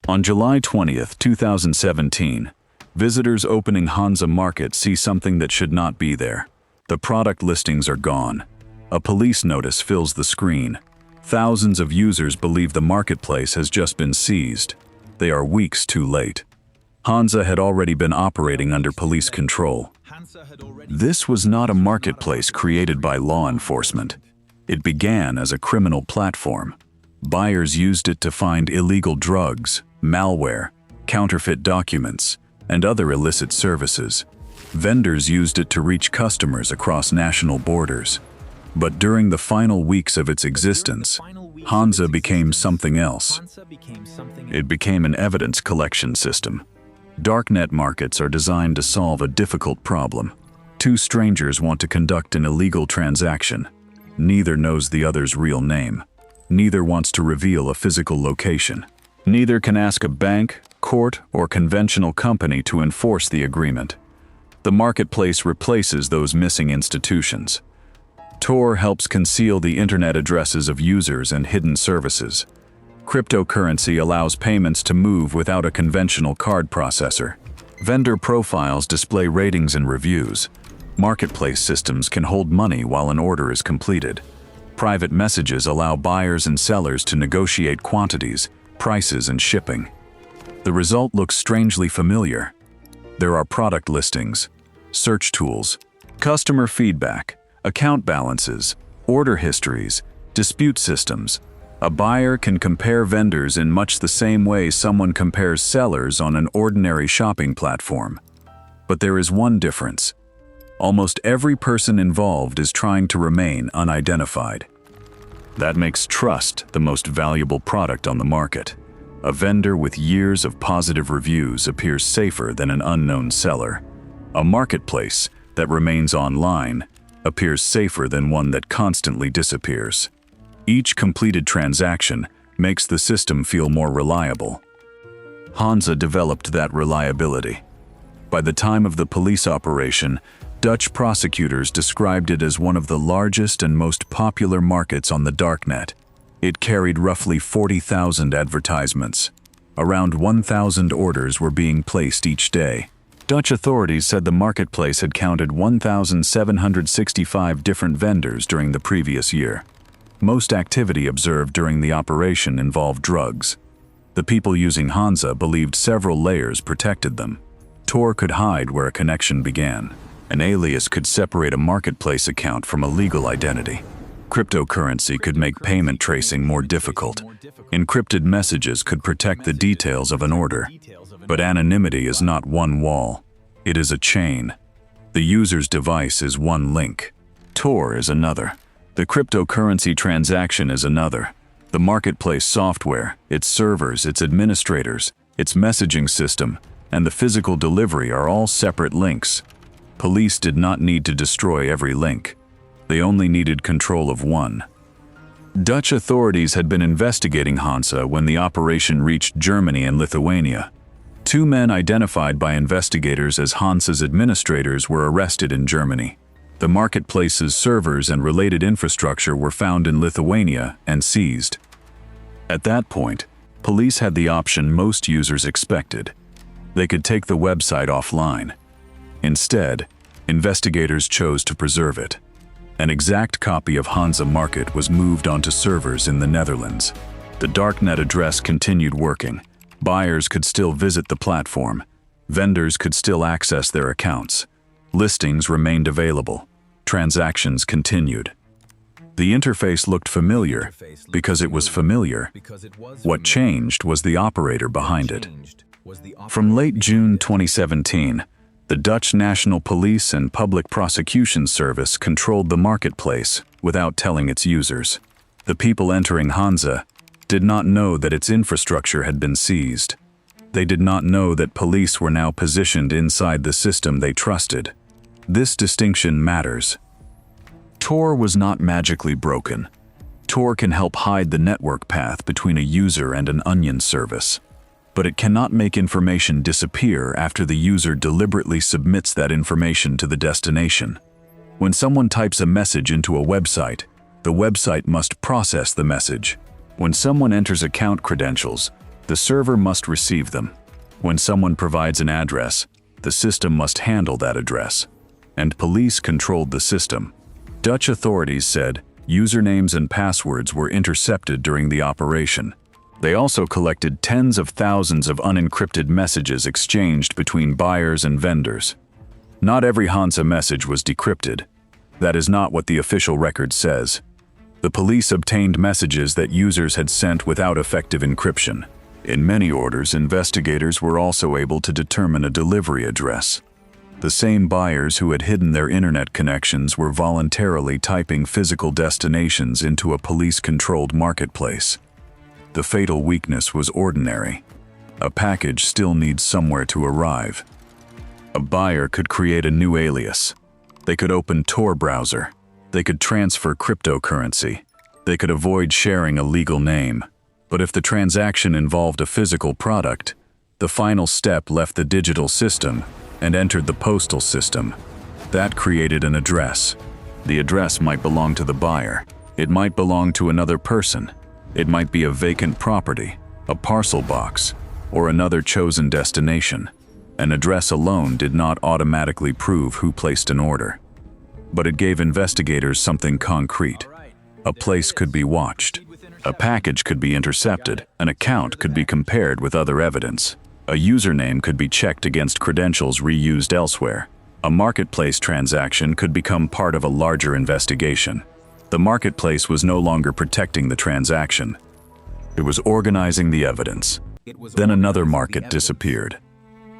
On July 20th, 2017, visitors opening Hansa Market see something that should not be there. The product listings are gone. A police notice fills the screen. Thousands of users believe the marketplace has just been seized. They are weeks too late. Hansa had already been operating under police control. This was not a marketplace created by law enforcement. It began as a criminal platform. Buyers used it to find illegal drugs, malware, counterfeit documents, and other illicit services. Vendors used it to reach customers across national borders. But during the final weeks of its existence, Hansa became something else. It became an evidence collection system. Darknet markets are designed to solve a difficult problem. Two strangers want to conduct an illegal transaction. Neither knows the other's real name. Neither wants to reveal a physical location. Neither can ask a bank, court, or conventional company to enforce the agreement. The marketplace replaces those missing institutions. Tor helps conceal the internet addresses of users and hidden services. Cryptocurrency allows payments to move without a conventional card processor. Vendor profiles display ratings and reviews. Marketplace systems can hold money while an order is completed. Private messages allow buyers and sellers to negotiate quantities, prices, and shipping. The result looks strangely familiar. There are product listings, search tools, customer feedback, account balances, order histories, dispute systems. A buyer can compare vendors in much the same way someone compares sellers on an ordinary shopping platform. But there is one difference. Almost every person involved is trying to remain unidentified. That makes trust the most valuable product on the market. A vendor with years of positive reviews appears safer than an unknown seller. A marketplace that remains online appears safer than one that constantly disappears. Each completed transaction makes the system feel more reliable. Hansa developed that reliability. By the time of the police operation, Dutch prosecutors described it as one of the largest and most popular markets on the Darknet. It carried roughly 40,000 advertisements. Around 1,000 orders were being placed each day. Dutch authorities said the marketplace had counted 1,765 different vendors during the previous year. Most activity observed during the operation involved drugs. The people using Hansa believed several layers protected them. Tor could hide where a connection began. An alias could separate a marketplace account from a legal identity. Cryptocurrency could make payment tracing more difficult. Encrypted messages could protect the details of an order. But anonymity is not one wall. It is a chain. The user's device is one link. Tor is another. The cryptocurrency transaction is another. The marketplace software, its servers, its administrators, its messaging system, and the physical delivery are all separate links. Police did not need to destroy every link. They only needed control of one. Dutch authorities had been investigating Hansa when the operation reached Germany and Lithuania. Two men identified by investigators as Hansa's administrators were arrested in Germany. The marketplace's servers and related infrastructure were found in Lithuania and seized. At that point, police had the option most users expected. They could take the website offline. Instead, investigators chose to preserve it. An exact copy of Hansa Market was moved onto servers in the Netherlands. The Darknet address continued working. Buyers could still visit the platform. Vendors could still access their accounts. Listings remained available. Transactions continued. The interface looked familiar because it was familiar. What changed was the operator behind it. From late June 2017, the Dutch National Police and Public Prosecution Service controlled the marketplace without telling its users. The people entering Hansa did not know that its infrastructure had been seized. They did not know that police were now positioned inside the system they trusted. This distinction matters. Tor was not magically broken. Tor can help hide the network path between a user and an onion service. But it cannot make information disappear after the user deliberately submits that information to the destination. When someone types a message into a website, the website must process the message. When someone enters account credentials, The server must receive them. When someone provides an address, the system must handle that address. And police controlled the system. Dutch authorities said usernames and passwords were intercepted during the operation. They also collected tens of thousands of unencrypted messages exchanged between buyers and vendors. Not every Hansa message was decrypted. That is not what the official record says. The police obtained messages that users had sent without effective encryption. In many orders, investigators were also able to determine a delivery address. The same buyers who had hidden their internet connections were voluntarily typing physical destinations into a police-controlled marketplace. The fatal weakness was ordinary. A package still needs somewhere to arrive. A buyer could create a new alias. They could open Tor browser. They could transfer cryptocurrency. They could avoid sharing a legal name. But if the transaction involved a physical product, the final step left the digital system and entered the postal system. That created an address. The address might belong to the buyer. It might belong to another person. It might be a vacant property, a parcel box, or another chosen destination. An address alone did not automatically prove who placed an order. But it gave investigators something concrete. A place could be watched. A package could be intercepted. An account could be compared with other evidence. A username could be checked against credentials reused elsewhere. A marketplace transaction could become part of a larger investigation. The marketplace was no longer protecting the transaction. It was organizing the evidence. Then another market disappeared.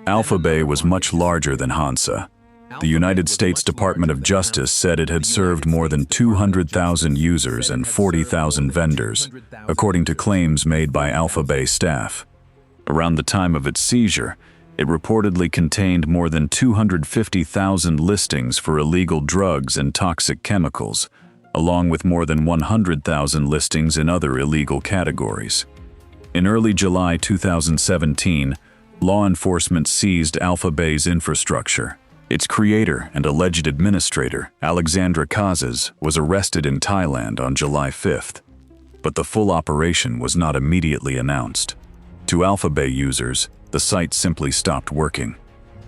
AlphaBay was much larger than Hansa. The United States Department of Justice said it had served more than 200,000 users and 40,000 vendors, according to claims made by AlphaBay staff. Around the time of its seizure, it reportedly contained more than 250,000 listings for illegal drugs and toxic chemicals, along with more than 100,000 listings in other illegal categories. In early July 2017, law enforcement seized AlphaBay's infrastructure. Its creator and alleged administrator, Alexandra Casas, was arrested in Thailand on July 5th. But the full operation was not immediately announced. To AlphaBay users, the site simply stopped working.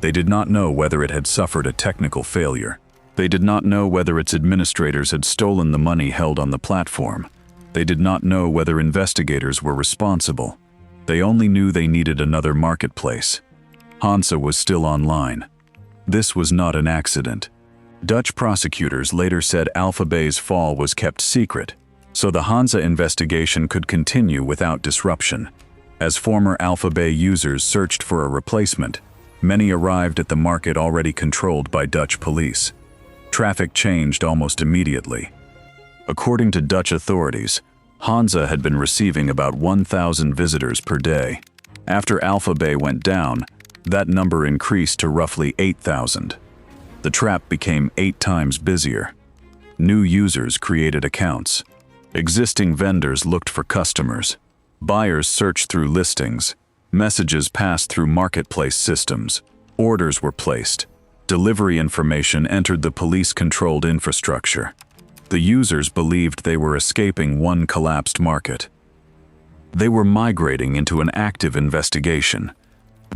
They did not know whether it had suffered a technical failure. They did not know whether its administrators had stolen the money held on the platform. They did not know whether investigators were responsible. They only knew they needed another marketplace. Hansa was still online. This was not an accident. Dutch prosecutors later said AlphaBay's fall was kept secret, so the Hansa investigation could continue without disruption. As former AlphaBay users searched for a replacement, many arrived at the market already controlled by Dutch police. Traffic changed almost immediately. According to Dutch authorities, Hansa had been receiving about 1,000 visitors per day. After AlphaBay went down, that number increased to roughly 8,000. The trap became 8 times busier. New users created accounts. Existing vendors looked for customers. Buyers searched through listings. Messages passed through marketplace systems. Orders were placed. Delivery information entered the police-controlled infrastructure. The users believed they were escaping one collapsed market. They were migrating into an active investigation.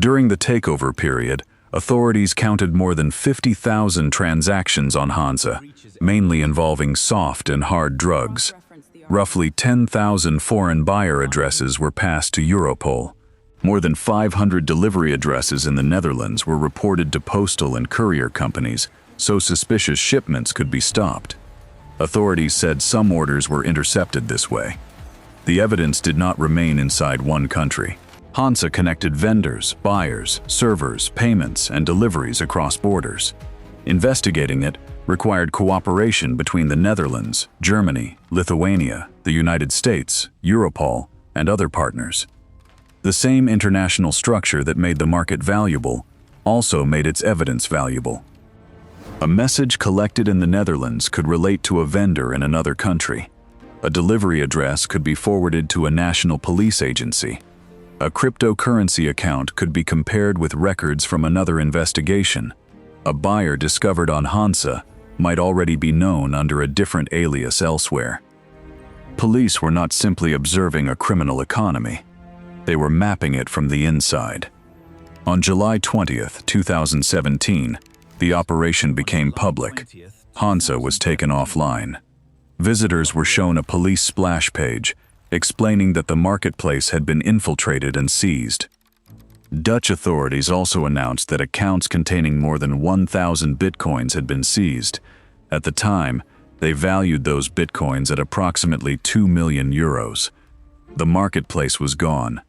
During the takeover period, authorities counted more than 50,000 transactions on Hansa, mainly involving soft and hard drugs. Roughly 10,000 foreign buyer addresses were passed to Europol. More than 500 delivery addresses in the Netherlands were reported to postal and courier companies, so suspicious shipments could be stopped. Authorities said some orders were intercepted this way. The evidence did not remain inside one country. Hansa connected vendors, buyers, servers, payments, and deliveries across borders. Investigating it required cooperation between the Netherlands, Germany, Lithuania, the United States, Europol, and other partners. The same international structure that made the market valuable also made its evidence valuable. A message collected in the Netherlands could relate to a vendor in another country. A delivery address could be forwarded to a national police agency. A cryptocurrency account could be compared with records from another investigation. A buyer discovered on Hansa might already be known under a different alias elsewhere. Police were not simply observing a criminal economy. They were mapping it from the inside. On July 20th, 2017, the operation became public. Hansa was taken offline. Visitors were shown a police splash page explaining that the marketplace had been infiltrated and seized. Dutch authorities also announced that accounts containing more than 1,000 bitcoins had been seized. At the time, they valued those bitcoins at approximately 2 million euros. The marketplace was gone.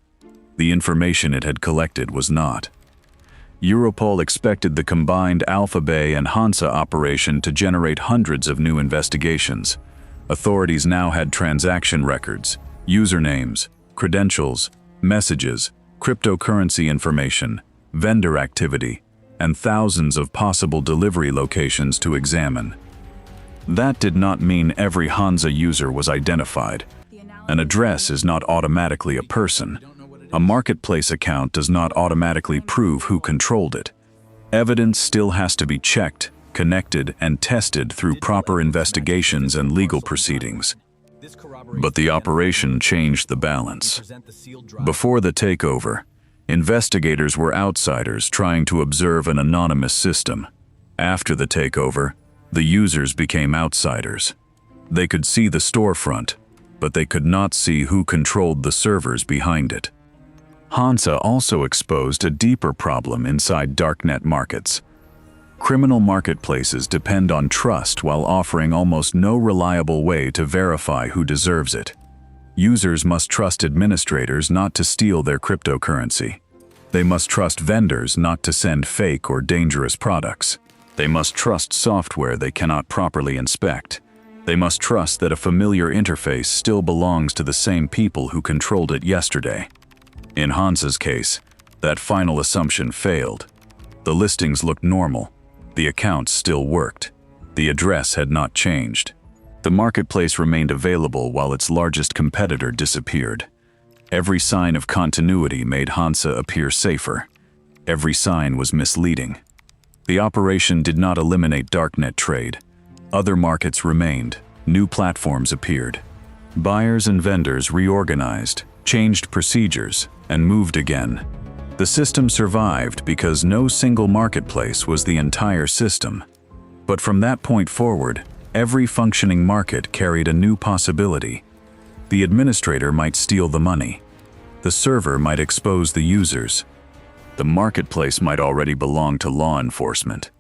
The information it had collected was not. Europol expected the combined AlphaBay and Hansa operation to generate hundreds of new investigations. Authorities now had transaction records, usernames, credentials, messages, cryptocurrency information, vendor activity, and thousands of possible delivery locations to examine. That did not mean every Hansa user was identified. An address is not automatically a person. A marketplace account does not automatically prove who controlled it. Evidence still has to be checked, connected, and tested through proper investigations and legal proceedings. But the operation changed the balance. Before the takeover, investigators were outsiders trying to observe an anonymous system. After the takeover, the users became outsiders. They could see the storefront, but they could not see who controlled the servers behind it. Hansa also exposed a deeper problem inside Darknet markets. Criminal marketplaces depend on trust while offering almost no reliable way to verify who deserves it. Users must trust administrators not to steal their cryptocurrency. They must trust vendors not to send fake or dangerous products. They must trust software they cannot properly inspect. They must trust that a familiar interface still belongs to the same people who controlled it yesterday. In Hansa's case, that final assumption failed. The listings looked normal. The accounts still worked. The address had not changed. The marketplace remained available while its largest competitor disappeared. Every sign of continuity made Hansa appear safer. Every sign was misleading. The operation did not eliminate Darknet trade. Other markets remained. New platforms appeared. Buyers and vendors reorganized, changed procedures, and moved again. The system survived because no single marketplace was the entire system. But from that point forward, every functioning market carried a new possibility. The administrator might steal the money. The server might expose the users. The marketplace might already belong to law enforcement.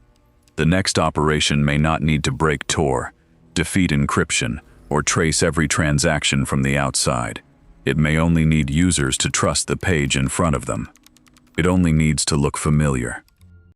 The next operation may not need to break Tor, defeat encryption, or trace every transaction from the outside. It may only need users to trust the page in front of them. It only needs to look familiar.